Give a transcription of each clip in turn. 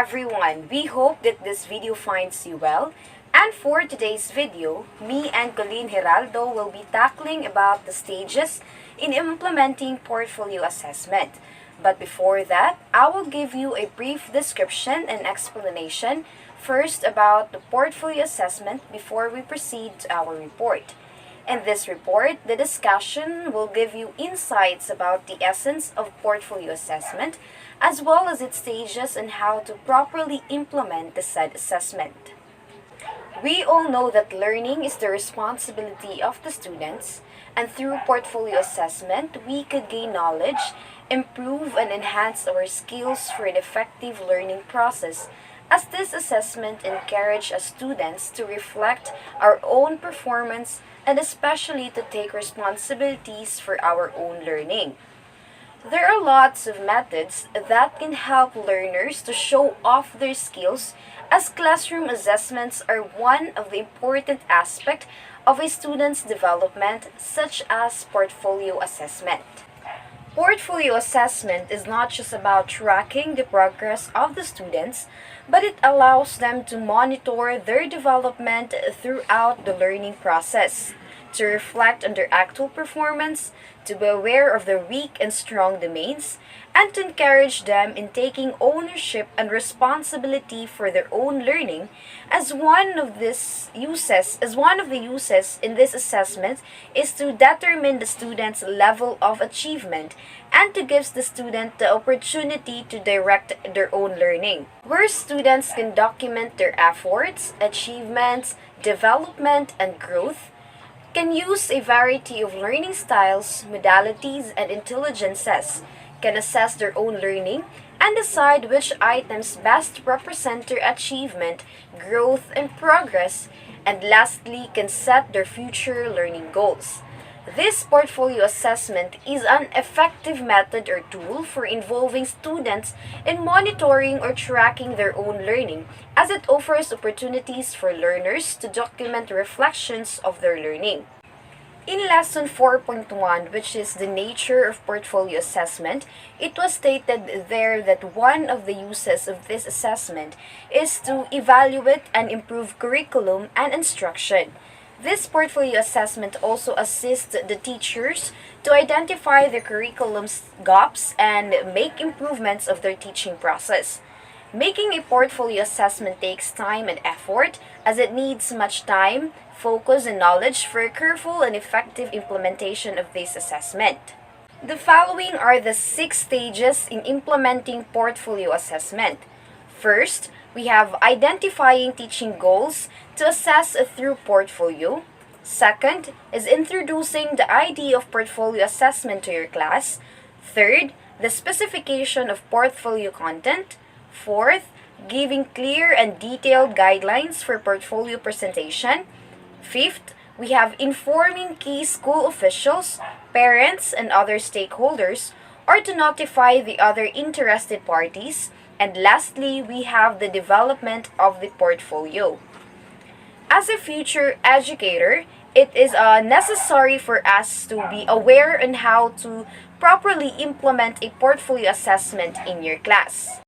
everyone, we hope that this video finds you well. And for today's video, me and Colleen Geraldo will be tackling about the stages in implementing portfolio assessment. But before that, I will give you a brief description and explanation first about the portfolio assessment before we proceed to our report. In this report, the discussion will give you insights about the essence of portfolio assessment, as well as its stages and how to properly implement the said assessment. We all know that learning is the responsibility of the students, and through portfolio assessment, we could gain knowledge, improve and enhance our skills for an effective learning process, as this assessment encourages students to reflect our own performance and especially to take responsibilities for our own learning. There are lots of methods that can help learners to show off their skills, as classroom assessments are one of the important aspects of a student's development, such as portfolio assessment. Portfolio assessment is not just about tracking the progress of the students, but it allows them to monitor their development throughout the learning process, to reflect on their actual performance, to be aware of their weak and strong domains, and to encourage them in taking ownership and responsibility for their own learning. As one of the uses in this assessment is to determine the student's level of achievement and to give the student the opportunity to direct their own learning, where students can document their efforts, achievements, development, and growth, can use a variety of learning styles, modalities, and intelligences, can assess their own learning, and decide which items best represent their achievement, growth, and progress, and lastly, can set their future learning goals. This portfolio assessment is an effective method or tool for involving students in monitoring or tracking their own learning, as it offers opportunities for learners to document reflections of their learning. In Lesson 4.1, which is the nature of portfolio assessment, it was stated there that one of the uses of this assessment is to evaluate and improve curriculum and instruction. This portfolio assessment also assists the teachers to identify the curriculum's gaps and make improvements of their teaching process. Making a portfolio assessment takes time and effort, as it needs much time, focus, and knowledge for a careful and effective implementation of this assessment. The following are the 6 stages in implementing portfolio assessment. First, we have identifying teaching goals to assess through portfolio. Second is introducing the idea of portfolio assessment to your class. Third, the specification of portfolio content. Fourth, giving clear and detailed guidelines for portfolio presentation. Fifth, we have informing key school officials, parents, and other stakeholders, or to notify the other interested parties. And lastly, we have the development of the portfolio. As a future educator, it is necessary for us to be aware on how to properly implement a portfolio assessment in your class.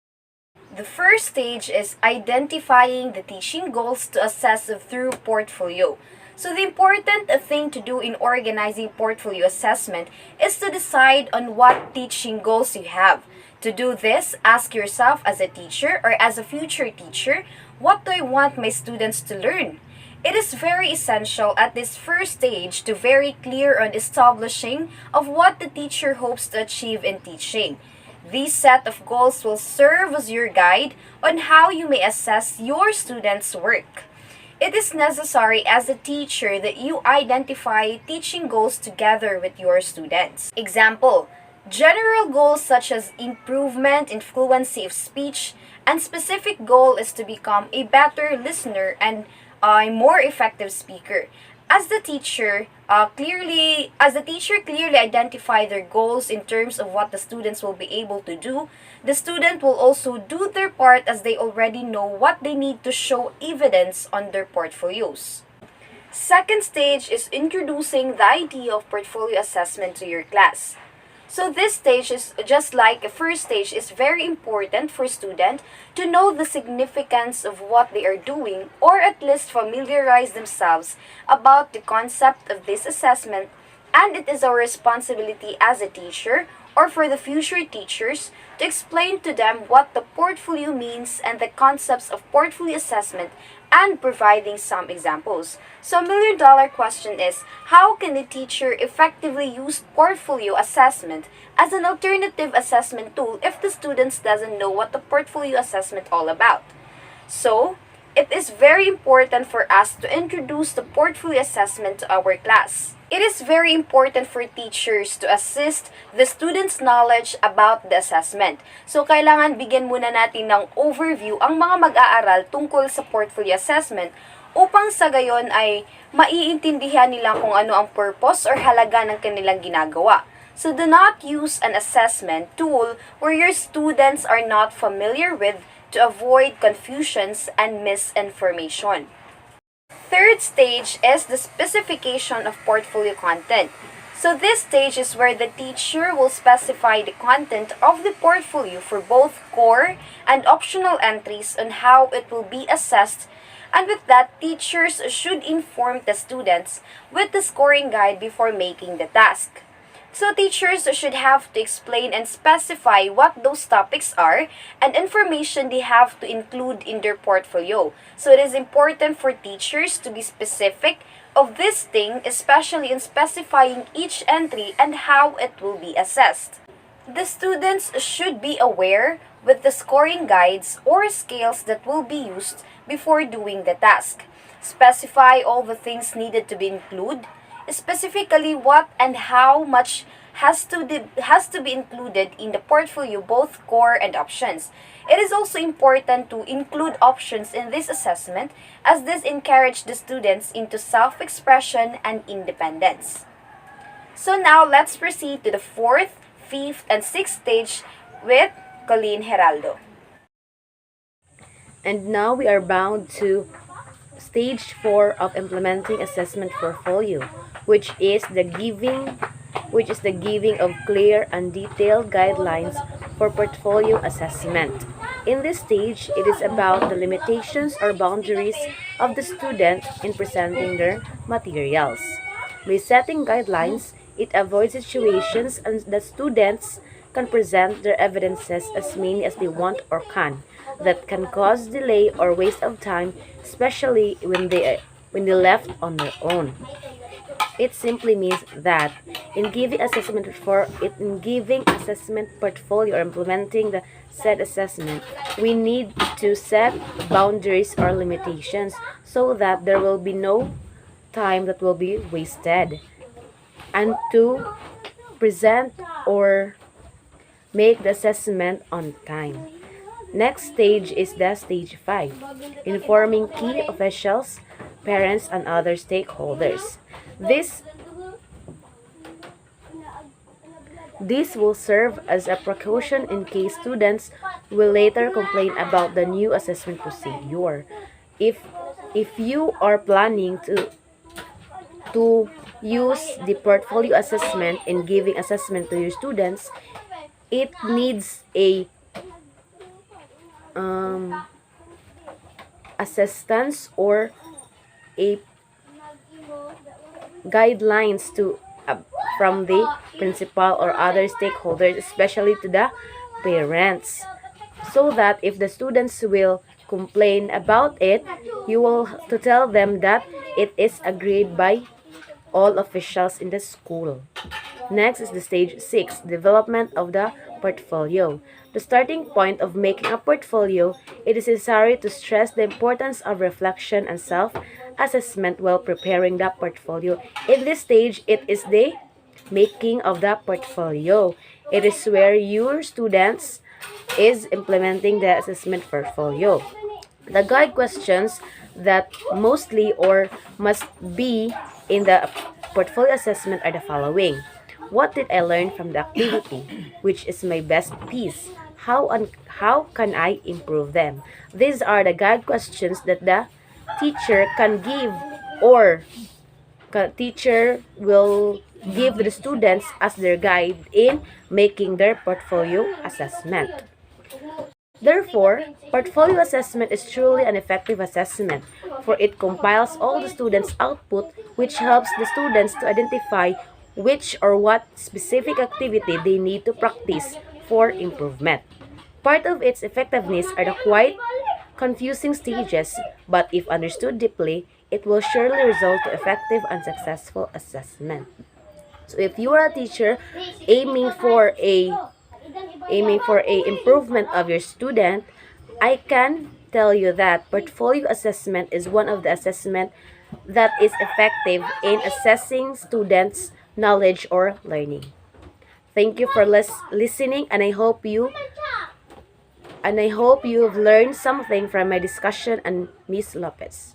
The first stage is identifying the teaching goals to assess through portfolio. So the important thing to do in organizing portfolio assessment is to decide on what teaching goals you have. To do this, ask yourself as a teacher or as a future teacher, what do I want my students to learn? It is very essential at this first stage to be very clear on establishing of what the teacher hopes to achieve in teaching. This set of goals will serve as your guide on how you may assess your students' work. It is necessary as a teacher that you identify teaching goals together with your students. Example, general goals such as improvement in fluency of speech, and specific goal is to become a better listener and a more effective speaker. As the teacher clearly identify their goals in terms of what the students will be able to do, the student will also do their part as they already know what they need to show evidence on their portfolios. Second stage is introducing the idea of portfolio assessment to your class. So this stage is just like the first stage is very important for student to know the significance of what they are doing or at least familiarize themselves about the concept of this assessment, and it is our responsibility as a teacher or for the future teachers to explain to them what the portfolio means and the concepts of portfolio assessment and providing some examples. So $1 million question is, how can a teacher effectively use portfolio assessment as an alternative assessment tool if the students doesn't know what the portfolio assessment all about? So, it is very important for us to introduce the portfolio assessment to our class. It is very important for teachers to assist the students' knowledge about the assessment. So, kailangan bigyan muna natin ng overview ang mga mag-aaral tungkol sa portfolio assessment upang sa gayon ay maiintindihan nila kung ano ang purpose or halaga ng kanilang ginagawa. So, do not use an assessment tool where your students are not familiar with to avoid confusions and misinformation. Third stage is the specification of portfolio content. So this stage is where the teacher will specify the content of the portfolio for both core and optional entries on how it will be assessed, and with that, teachers should inform the students with the scoring guide before making the task. So teachers should have to explain and specify what those topics are and information they have to include in their portfolio. So it is important for teachers to be specific of this thing, especially in specifying each entry and how it will be assessed. The students should be aware with the scoring guides or scales that will be used before doing the task. Specify all the things needed to be included, specifically what and how much has to be included in the portfolio, both core and options. It is also important to include options in this assessment as this encourages the students into self-expression and independence. So now let's proceed to the fourth, fifth, and sixth stage with Colleen Geraldo. And now we are bound to stage 4 of implementing assessment portfolio, which is the giving of clear and detailed guidelines for portfolio assessment. In this stage, it is about the limitations or boundaries of the student in presenting their materials. By setting guidelines, it avoids situations and the students can present their evidences as many as they want or can, that can cause delay or waste of time, especially when they left on their own. It simply means that in giving assessment portfolio or implementing the said assessment, we need to set boundaries or limitations so that there will be no time that will be wasted, and to present or make the assessment on time. Next stage is the stage 5, informing key officials, parents, and other stakeholders. This will serve as a precaution in case students will later complain about the new assessment procedure. If you are planning to use the portfolio assessment in giving assessment to your students, it needs a assistance or a guidelines to from the principal or other stakeholders, especially to the parents, so that if the students will complain about it, you will to tell them that it is agreed by all officials in the school. Next is the stage 6, development of the portfolio. The starting point of making a portfolio, it is necessary to stress the importance of reflection and self-assessment while preparing the portfolio. In this stage, it is the making of the portfolio. It is where your students is implementing the assessment portfolio. The guide questions that mostly or must be in the portfolio assessment are the following. What did I learn from the activity? Which is my best piece? How can I improve them? These are the guide questions that the teacher can give, or teacher will give the students as their guide in making their portfolio assessment. Therefore, portfolio assessment is truly an effective assessment, for it compiles all the students' output, which helps the students to identify which or what specific activity they need to practice for improvement. Part of its effectiveness are the quite confusing stages, but if understood deeply, it will surely result to effective and successful assessment. So if you are a teacher aiming for a improvement of your student, I can tell you that portfolio assessment is one of the assessment that is effective in assessing students' knowledge or learning. Thank you for listening, and I hope you've learned something from my discussion and Miss Lopez.